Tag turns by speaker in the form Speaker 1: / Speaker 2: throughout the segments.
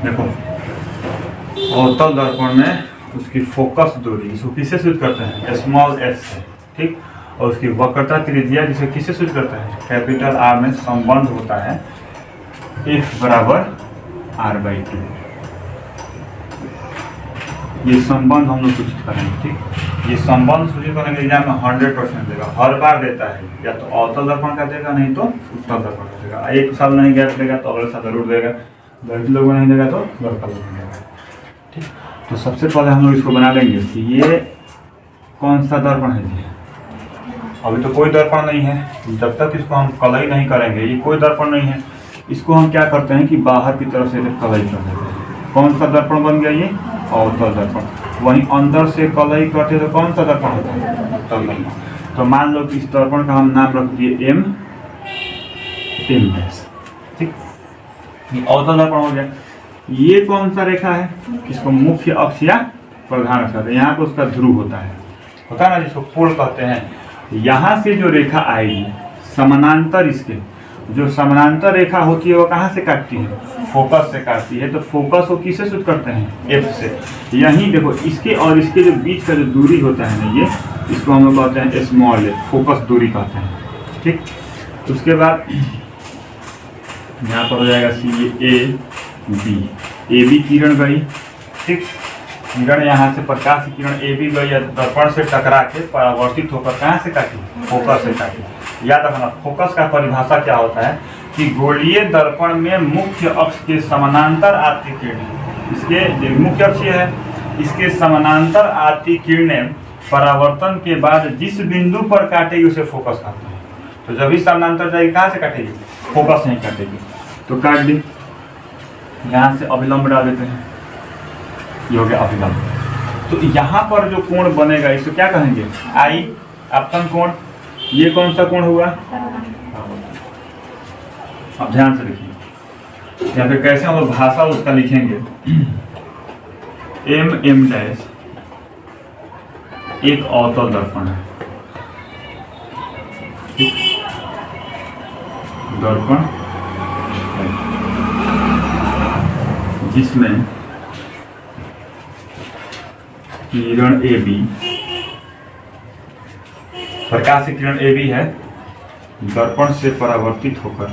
Speaker 1: देखो अवतल दर्पण में उसकी फोकस दूरी, इसको किससे सूचित करते हैं? स्मॉल एफ से, ठीक। और उसकी वक्रता त्रिज्या जिसे किससे सूचित करते हैं? कैपिटल आर में संबंध होता है F बराबर r/2। ये संबंध हम लोग सूचित करेंगे, ठीक। ये संबंध सूचित करेंगे, एग्जाम में 100% देगा, हर बार देता है। या तो अवतल दर्पण का देगा, नहीं तो उत्तल दर्पण का देगा। एक साल नहीं गैप देगा तो अगले साल जरूर देगा, गणित लोग नहीं देगा तो लड़का लोग नहीं देगा, ठीक। तो सबसे पहले हम लोग इसको बना लेंगे कि ये कौन सा दर्पण है जी। अभी तो कोई दर्पण नहीं है, जब तक इसको हम कलई नहीं करेंगे, ये कोई दर्पण नहीं है। इसको हम क्या करते हैं कि बाहर की तरफ से कलई कर देते हैं। कौन सा दर्पण बन गया? ये अवतल दर्पण। वहीं अंदर से कलई करते तो कौन सा दर्पण होता है? उत्तल दर्पण। तो मान लो कि इस दर्पण का हम नाम रख दिए M, ठीक। ये अवतल दर्पण हो गया। ये कौन सा रेखा है? इसको मुख्य अक्ष या प्रधान अक्ष, यहाँ पे उसका ध्रुव होता है ना, जिसको पोल कहते हैं। यहाँ से जो रेखा आएगी समानांतर, इसके जो समानांतर रेखा होती है वो कहाँ से काटती है? फोकस से काटती है। तो फोकस को किससे सूचित करते हैं? F से। यहीं देखो इसके और इसके जो बीच का जो दूरी होता है ना, ये इसको हम लोग कहते हैं स्मॉल f, फोकस दूरी कहते हैं, ठीक। उसके बाद यहाँ पर हो जाएगा सी ए बी किरण गई, ठीक। किरण यहाँ से प्रकाश की किरण ए बी गई, दर्पण से टकरा के परावर्तित होकर कहाँ से काटी? फोकस से काटी। याद रखना, फोकस का परिभाषा क्या होता है कि गोलीय दर्पण में मुख्य अक्ष के समानांतर आती किरणें, इसके मुख्य अक्ष है, इसके समानांतर आती किरणें परावर्तन के बाद जिस बिंदु पर काटेगी उसे फोकस कहते हैं। तो जब भी समानांतर जाएगी कहाँ से काटेगी? फोकस नहीं काटेगी। तो काट दी, यहाँ से अभिलंब डाल देते हैं, ये हो गया अभिलंब। तो यहाँ पर जो कोण बनेगा इसको क्या कहेंगे? आई, आपतन कोण। ये कौन सा कोण हुआ? अब ध्यान से लिखिए, यहाँ पे कैसे हम लोग भाषा उसका लिखेंगे। M डैश एक अवतल दर्पण है, दर्पण जिसमें किरण ए बी, प्रकाश की किरण ए बी है, दर्पण से परावर्तित होकर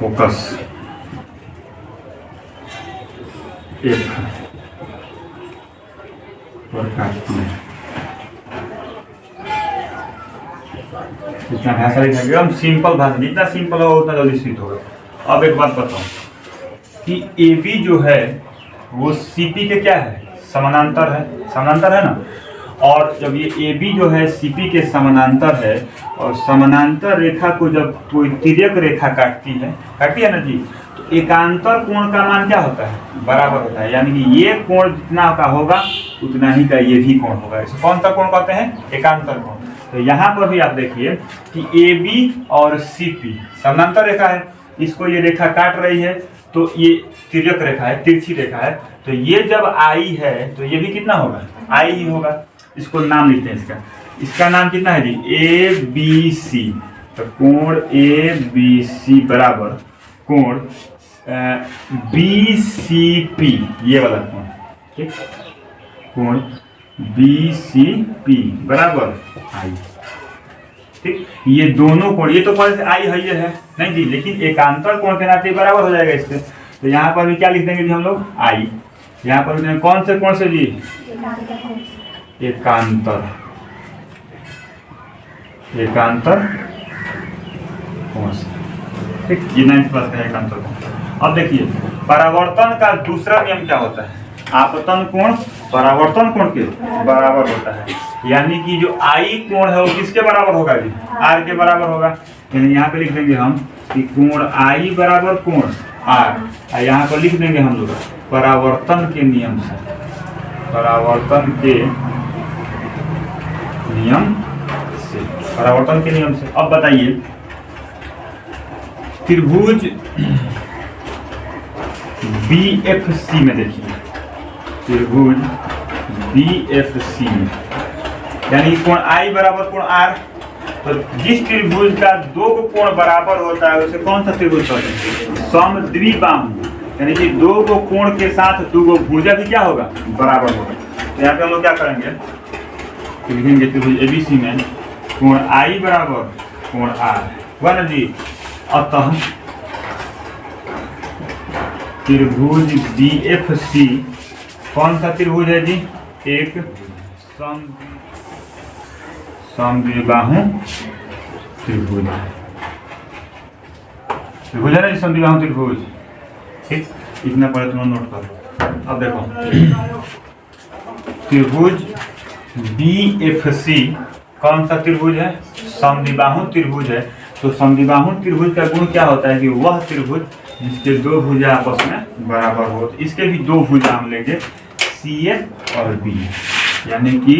Speaker 1: फोकस F पर काटती है। इतना भाषा लिखेंगे हम, सिंपल भाषा, जितना सिंपल होगा उतना जल्दी सीख होगा। अब एक बात बताऊं कि ए बी जो है वो सी पी के क्या है? समानांतर है, समानांतर है ना। और जब ये ए बी जो है सी पी के समानांतर है, और समानांतर रेखा को जब कोई तिर्यक रेखा काटती है ना जी, तो एकांतर कोण का मान क्या होता है? बराबर होता है। यानी कि ये कोण जितना का होगा उतना ही का ये भी कोण होगा। इसे कौन सा कोण कहते हैं? एकांतर कोण। तो यहाँ पर भी आप देखिए कि ए बी और सी पी समानांतर रेखा है, इसको ये रेखा काट रही है, तो ये तिर्यक रेखा है, तिरछी रेखा है। तो ये जब आई है तो ये भी कितना होगा? आई ही होगा। इसको नाम लिखते हैं, इसका नाम कितना है जी? A B C. तो कोण ए बी सी बराबर कोण बी सी पी, ये वाला कोण, ठीक। कोण बी सी पी बराबर आई, ठीक। ये दोनों कोण, ये तो पहले से आई है नहीं जी, लेकिन एकांतर कोण के नाते बराबर हो जाएगा इससे। तो यहाँ पर भी क्या लिख देंगे जी हम लोग? आई। यहाँ पर भी कौन से कोण से जी? एकांतर कोण से, ठीक। ये 9th क्लास का एकांतर कोण। अब देखिए परावर्तन का दूसरा नियम क्या होता है? आपतन कोण परावर्तन कोण के बराबर होता है। यानी कि जो आई कोण है वो किसके बराबर होगा जी? आर के बराबर होगा। यानी यहाँ पे लिख देंगे हम कि कोण आई बराबर कोण आर, और यहाँ पर लिख देंगे हम लोग परावर्तन के नियम से, परावर्तन के नियम से। अब बताइए त्रिभुज BFC में देखिए, त्रिभुज BFC में यानी कोण आई बराबर कोण आर। तो जिस त्रिभुज का दो कोण बराबर होता है उसे कौन सा त्रिभुज कहते हैं? समद्विबाहु। यानी कि दो गो कोण के साथ दो गो भुजा भी क्या होगा? बराबर होगा। तो यहाँ पे हम लोग क्या करेंगे, लिखेंगे त्रिभुज एबीसी में कोण आई बराबर कोण आर हुआ ना जी। अतः त्रिभुज बीएफसी कौन सा त्रिभुज है जी? एक समद्विबाहु त्रिभुज त्रिभुज है ना जी, समद्विबाहु त्रिभुज। ठीक, इतना पहले तुम नोट करो। अब देखो त्रिभुज बीएफसी कौन सा त्रिभुज है? समद्विबाहु त्रिभुज है। तो समद्विबाहु त्रिभुज का गुण क्या होता है कि वह त्रिभुज जिसके दो भुजा आपस में बराबर हो। तो इसके भी दो भुजा हम लेंगे CF और B, यानी कि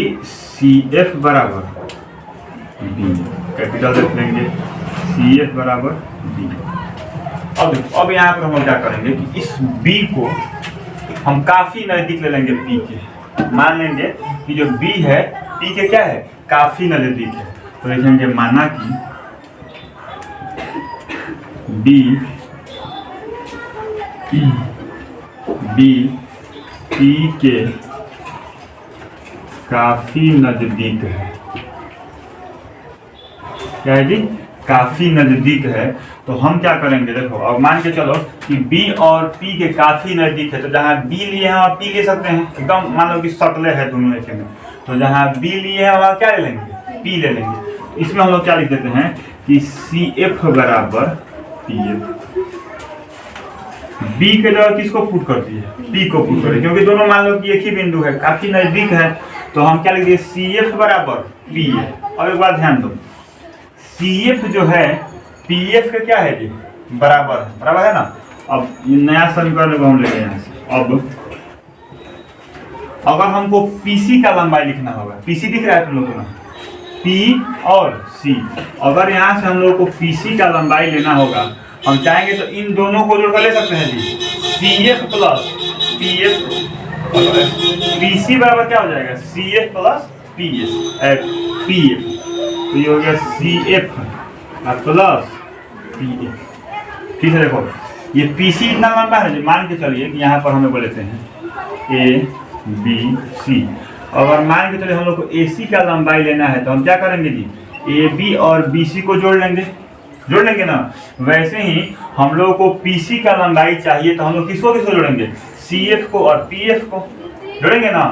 Speaker 1: CF बराबर B, कैपिटल रख लेंगे CF बराबर B। अब देखो, अब यहाँ पर हम क्या करेंगे कि इस B को हम काफी नजदीक ले लेंगे P के। मान लेंगे कि जो B है P के क्या है? काफी नजदीक है। तो लिखेंगे माना कि B P के काफी नजदीक है। क्या है जी? काफी नजदीक है। तो हम क्या करेंगे, देखो अब मान के चलो कि B और P के काफी नजदीक है, तो जहाँ B लिए हैं वहाँ P ले सकते हैं। एकदम मान लो कि सटले है दोनों एक में, तो जहाँ B लिए हैं वहाँ क्या ले लेंगे? P ले लेंगे। इसमें हम लोग क्या लिख देते हैं कि CF बराबर PF। B के जगह किसको पुट कर दिए? P को पुट कर दिए, क्योंकि दोनों मान लो कि एक ही बिंदु है, काफी नजदीक है। तो हम क्या लिख दिए? CF बराबर PF। और एक बात ध्यान दो, CF जो है PF का क्या है जी? बराबर है, बराबर है ना। अब नया समीकरण को हम लेंगे यहाँ से। अब अगर हमको PC का लंबाई लिखना होगा, PC दिख रहा है तुम लोग को ना, P और C। अगर यहाँ से हम लोग को PC का लंबाई लेना होगा, हम चाहेंगे तो इन दोनों को जोड़कर ले सकते हैं जी। CF प्लस PF, PC बराबर क्या हो जाएगा? CF plus PF। तो ये हो गया CF प्लस PF। ठीक है, देखो ये PC इतना लंबा है जो मान के चलिए कि यहाँ पर हमें बोलते हैं ABC। अगर मान के चलिए हम लोग को AC का लंबाई लेना है तो हम क्या करेंगे जी? AB और BC को जोड़ लेंगे ना। वैसे ही हम लोग को PC का लंबाई चाहिए तो हम लोग किसको जोड़ेंगे? CF को और PF को जोड़ेंगे ना।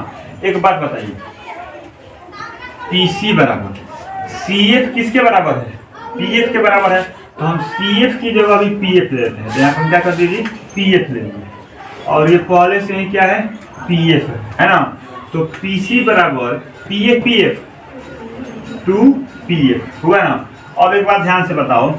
Speaker 1: एक बात बताइए, PC बराबर CF किसके बराबर है? PF के बराबर है। तो हम CF की जगह भी PF ले लेते हैं। तो यहाँ पर क्या कर दीजिए? PF ले लीजिए। और ये पहले से ही क्या है? PF है ना। तो PC बराबर PF 2PF हुआ ना। अब एक बात ध्यान से बताओ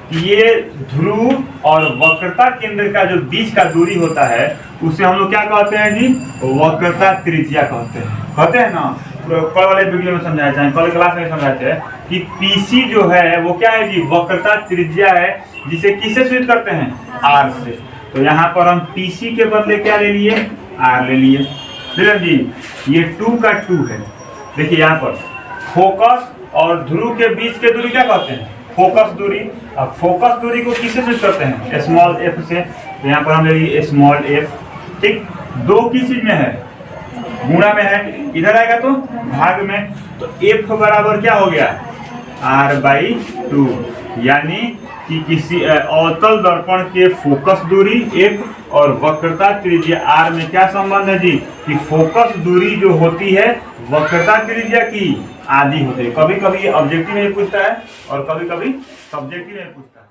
Speaker 1: कि ये ध्रुव और वक्रता केंद्र का जो बीच का दूरी होता है उसे हम लोग क्या कहते हैं जी? वक्रता त्रिज्या कहते हैं ना। कल वाले वीडियो में समझाया था, कल क्लास में समझाए थे कि PC जो है वो क्या है जी? वक्रता त्रिज्या है, जिसे किससे सूचित करते हैं? R से। तो यहाँ पर हम PC के बदले क्या ले लिए? R ले लिए जी। ये 2 का 2 है। देखिए यहाँ पर फोकस और ध्रुव के बीच के दूरी क्या कहते हैं? फोकस दूरी। अब फोकस दूरी को किससे सूचित करते हैं? स्मॉल f से। तो यहाँ पर हम ले लिए स्मॉल f। ठीक, दो किस चीज में है? गुणा में है। इधर आएगा तो भाग में। तो f बराबर क्या हो गया? R/2। यानी कि किसी अवतल दर्पण के फोकस दूरी f और वक्रता त्रिज्या r में क्या संबंध है जी? कि फोकस दूरी जो होती है वक्रता त्रिज्या की आधी होती है। कभी कभी ये ऑब्जेक्टिव में पूछता है और कभी कभी सब्जेक्टिव में पूछता है।